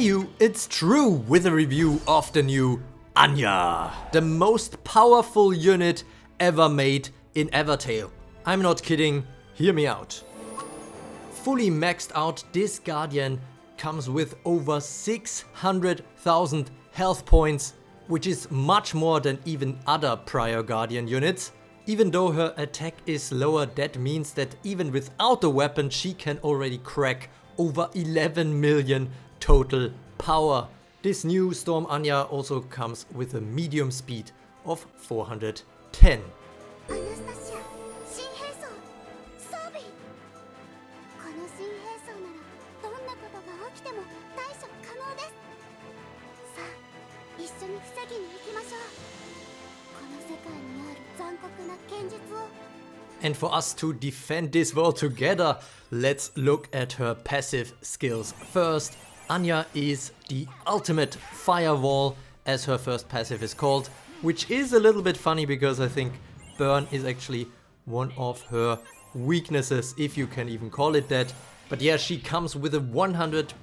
you, it's true with a review of the new Anya, the most powerful unit ever made in Evertale. I'm not kidding, hear me out. Fully maxed out, this Guardian comes with over 600,000 health points, which is much more than even other prior Guardian units. Even though her attack is lower, that means that even without the weapon she can already crack over 11 million total power. This new Storm Anya also comes with a medium speed of 410. And for us to defend this world together, let's look at her passive skills first. Anya is the ultimate firewall, as her first passive is called, which is a little bit funny because I think burn is actually one of her weaknesses, if you can even call it that. But yeah, she comes with a 100%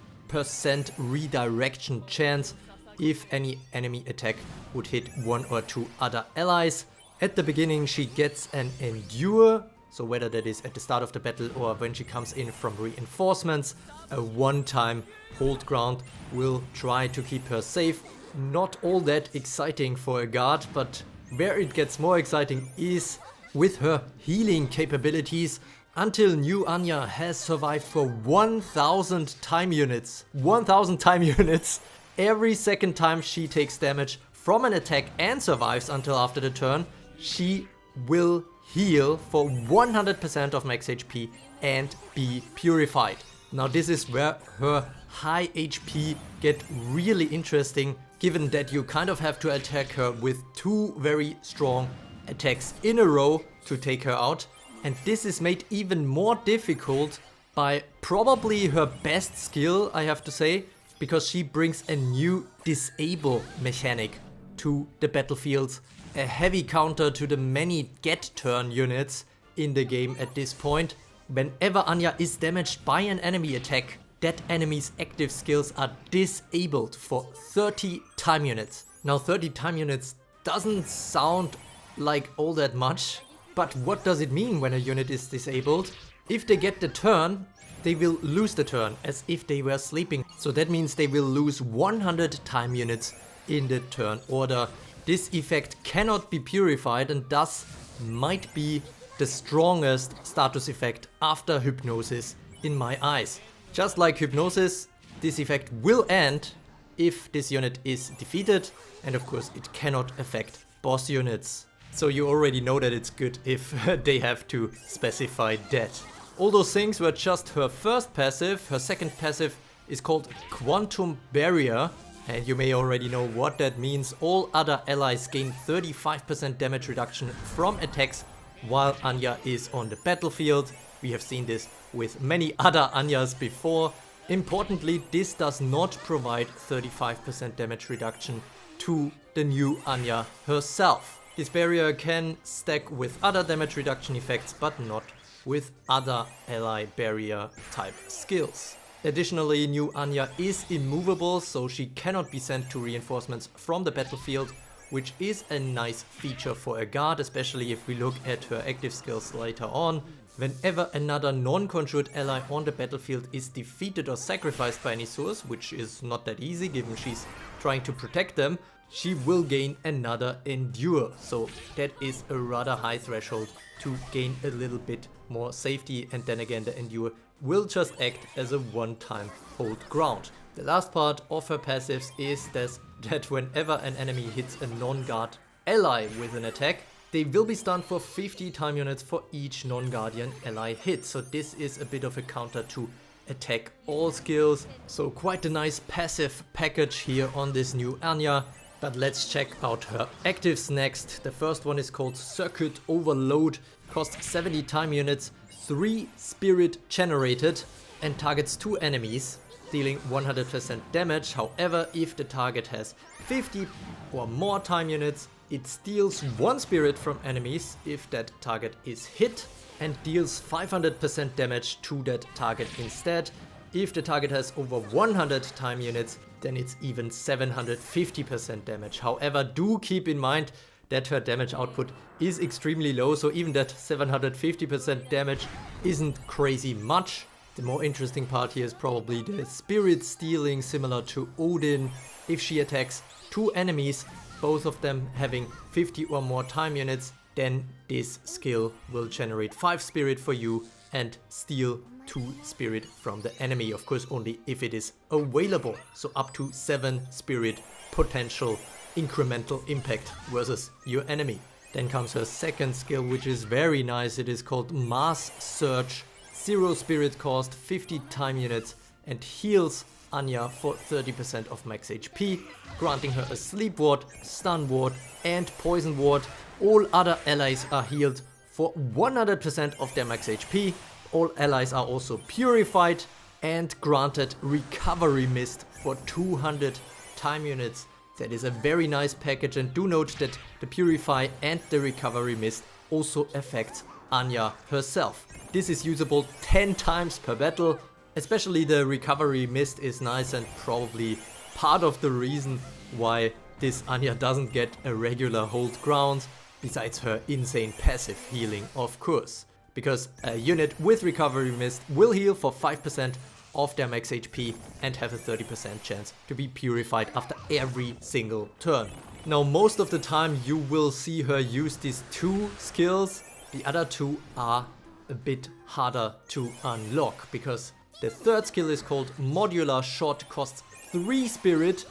redirection chance if any enemy attack would hit one or two other allies. At the beginning she gets an endure, so whether that is at the start of the battle or when she comes in from reinforcements, a one-time hold ground will try to keep her safe. Not all that exciting for a guard, but where it gets more exciting is with her healing capabilities. Until new Anya has survived for 1000 time units. 1000 time units! Every second time she takes damage from an attack and survives until after the turn, she will heal for 100% of max HP and be purified. Now this is where her high HP get really interesting, given that you kind of have to attack her with two very strong attacks in a row to take her out. And this is made even more difficult by probably her best skill, I have to say, because she brings a new disable mechanic to the battlefields, a heavy counter to the many get turn units in the game at this point. Whenever Anya is damaged by an enemy attack, that enemy's active skills are disabled for 30 time units. Now 30 time units doesn't sound like all that much, but what does it mean when a unit is disabled? If they get the turn, they will lose the turn as if they were sleeping. So that means they will lose 100 time units in the turn order. This effect cannot be purified and thus might be the strongest status effect after hypnosis in my eyes. Just like hypnosis, this effect will end if this unit is defeated, and of course it cannot affect boss units. So you already know that it's good if they have to specify that. All those things were just her first passive. Her second passive is called Quantum Barrier, and you may already know what that means. All other allies gain 35% damage reduction from attacks while Anya is on the battlefield. We have seen this with many other Anyas before. Importantly, this does not provide 35% damage reduction to the new Anya herself. This barrier can stack with other damage reduction effects, but not with other ally barrier type skills. Additionally, new Anya is immovable, so she cannot be sent to reinforcements from the battlefield, which is a nice feature for a guard, especially if we look at her active skills later on. Whenever another non-conjured ally on the battlefield is defeated or sacrificed by any source, which is not that easy given she's trying to protect them, she will gain another endure. So that is a rather high threshold to gain a little bit more safety, and then again the endure will just act as a one-time hold ground. The last part of her passives is that whenever an enemy hits a non-guard ally with an attack, they will be stunned for 50 time units for each non-guardian ally hit. So this is a bit of a counter to attack all skills. So quite a nice passive package here on this new Anya. But let's check out her actives next. The first one is called Circuit Overload, costs 70 time units, 3 spirit generated, and targets 2 enemies, dealing 100% damage. However, if the target has 50 or more time units, it steals 1 spirit from enemies if that target is hit, and deals 500% damage to that target instead. If the target has over 100 time units, then it's even 750% damage. However, do keep in mind that her damage output is extremely low, so even that 750% damage isn't crazy much. The more interesting part here is probably the spirit stealing, similar to Odin. If she attacks 2 enemies, both of them having 50 or more time units, then this skill will generate 5 spirit for you and steal 2 spirit from the enemy. Of course, only if it is available. So up to 7 spirit potential incremental impact versus your enemy. Then comes her second skill, which is very nice. It is called Mass Search. 0 spirit cost, 50 time units, and heals Anya for 30% of max HP, granting her a sleep ward, stun ward, and poison ward. All other allies are healed for 100% of their max HP. All allies are also purified and granted recovery mist for 200 time units. That is a very nice package, and do note that the purify and the recovery mist also affects Anya herself. This is usable 10 times per battle. Especially the recovery mist is nice and probably part of the reason why this Anya doesn't get a regular hold ground, besides her insane passive healing, of course. Because a unit with recovery mist will heal for 5% of their max HP and have a 30% chance to be purified after every single turn. Now, most of the time you will see her use these 2 skills. The other 2 are a bit harder to unlock, because the third skill is called Modular Shot, costs 3 spirit,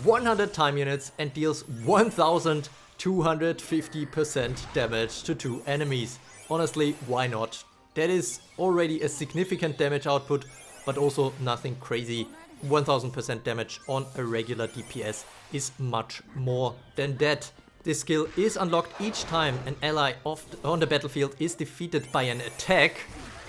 100 time units, and deals 1250% damage to 2 enemies. Honestly, why not? That is already a significant damage output, but also nothing crazy. 1000% damage on a regular DPS is much more than that. This skill is unlocked each time an ally on the battlefield is defeated by an attack.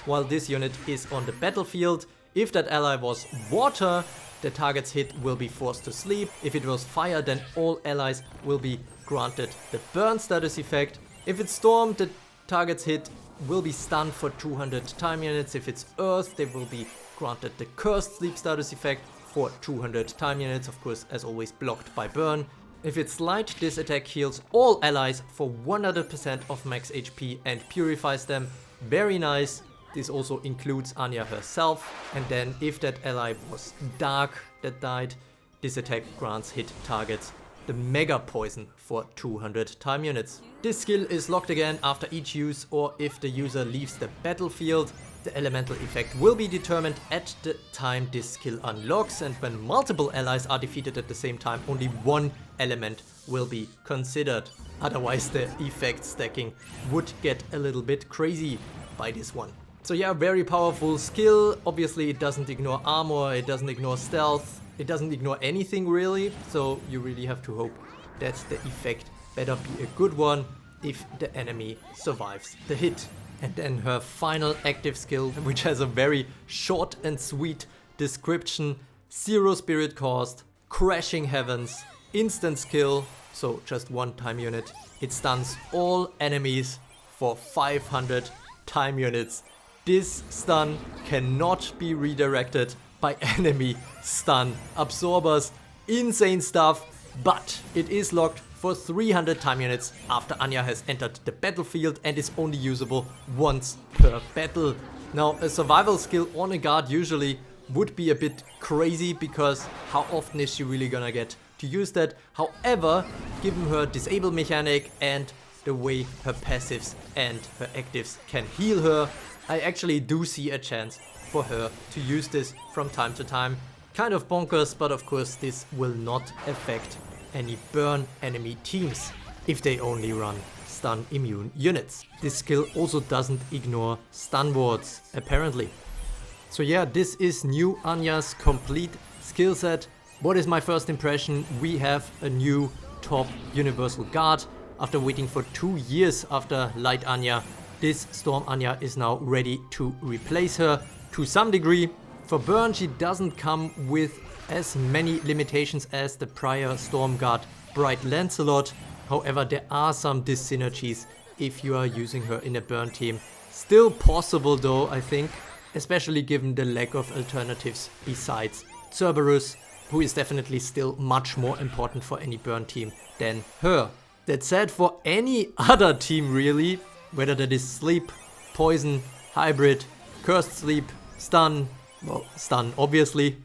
While this unit is on the battlefield, if that ally was water, the target's hit will be forced to sleep. If it was fire, then all allies will be granted the burn status effect. If it's storm, the target's hit will be stunned for 200 time units. If it's earth, they will be granted the cursed sleep status effect for 200 time units, of course as always blocked by burn. If it's light, this attack heals all allies for 100% of max HP and purifies them. Very nice. This also includes Anya herself. And then if that ally was dark that died, this attack grants hit targets the mega poison for 200 time units. This skill is locked again after each use, or if the user leaves the battlefield. The elemental effect will be determined at the time this skill unlocks, and when multiple allies are defeated at the same time, only one element will be considered. Otherwise the effect stacking would get a little bit crazy by this one. So yeah, very powerful skill. Obviously it doesn't ignore armor, it doesn't ignore stealth, it doesn't ignore anything really, so you really have to hope that the effect better be a good one if the enemy survives the hit. And then her final active skill, which has a very short and sweet description: 0 spirit cost, crashing heavens, instant skill, so just 1 time unit. It stuns all enemies for 500 time units. This stun cannot be redirected by enemy stun absorbers. Insane stuff, but it is locked for 300 time units after Anya has entered the battlefield and is only usable once per battle. Now, a survival skill on a guard usually would be a bit crazy, because how often is she really gonna get to use that? However, given her disable mechanic and the way her passives and her actives can heal her, I actually do see a chance for her to use this from time to time. Kind of bonkers, but of course this will not affect any burn enemy teams if they only run stun immune units. This skill also doesn't ignore stun wards, apparently. So yeah, this is new Anya's complete skill set. What is my first impression? We have a new top universal guard. After waiting for 2 years after Light Anya, this Storm Anya is now ready to replace her to some degree. For burn, she doesn't come with as many limitations as the prior Storm Guard Bright Lancelot. However, there are some dyssynergies if you are using her in a burn team. Still possible though, I think. especially given the lack of alternatives besides Cerberus, who is definitely still much more important for any burn team than her. That said, for any other team really, whether that is sleep, poison, hybrid, cursed sleep, stun, well, stun obviously,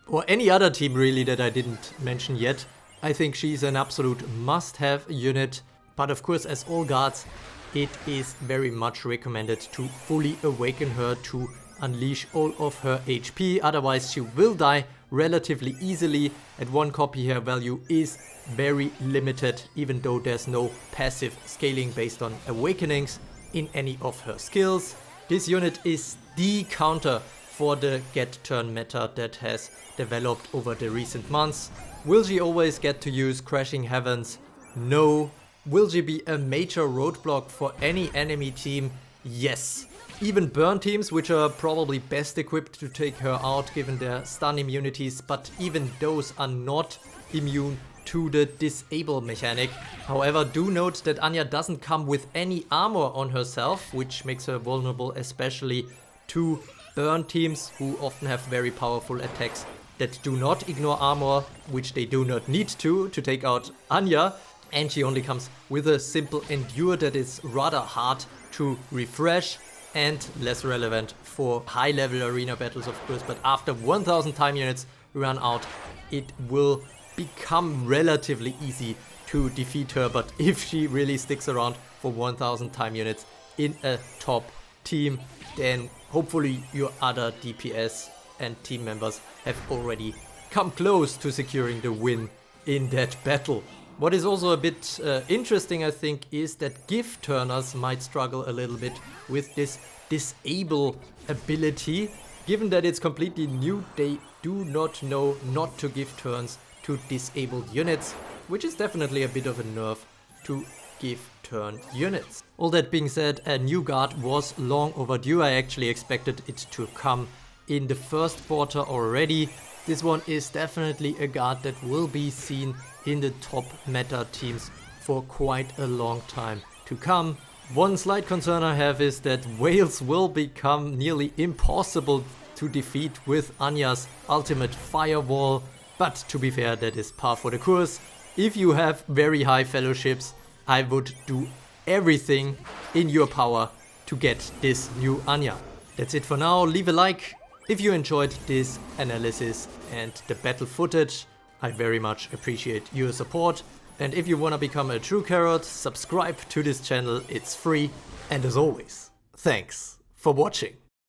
or any other team really that I didn't mention yet, I think she's an absolute must-have unit. But of course, as all guards, it is very much recommended to fully awaken her to unleash all of her HP, otherwise she will die relatively easily, and one copy her value is very limited, even though there's no passive scaling based on awakenings in any of her skills. This unit is the counter for the get turn meta that has developed over the recent months. Will she always get to use Crashing Heavens? No. Will she be a major roadblock for any enemy team? Yes. Even burn teams, which are probably best equipped to take her out given their stun immunities, but even those are not immune to the disable mechanic. However, do note that Anya doesn't come with any armor on herself, which makes her vulnerable especially to burn teams who often have very powerful attacks that do not ignore armor, which they do not need to take out Anya. And she only comes with a simple endure that is rather hard to refresh and less relevant for high level arena battles of course, but after 1000 time units run out it will become relatively easy to defeat her. But if she really sticks around for 1000 time units in a top team, then hopefully your other DPS and team members have already come close to securing the win in that battle. What is also a bit interesting, I think, is that gift turners might struggle a little bit with this disable ability. Given that it's completely new, they do not know not to give turns to disabled units, which is definitely a bit of a nerf to give turn units. All that being said, a new guard was long overdue. I actually expected it to come in the first quarter already. This one is definitely a guard that will be seen in the top meta teams for quite a long time to come. One slight concern I have is that Wales will become nearly impossible to defeat with Anya's ultimate firewall, but to be fair, that is par for the course. If you have very high fellowships, I would do everything in your power to get this new Anya. That's it for now. Leave a like if you enjoyed this analysis and the battle footage. I very much appreciate your support. And if you wanna become a true carrot, subscribe to this channel, it's free. And as always, thanks for watching.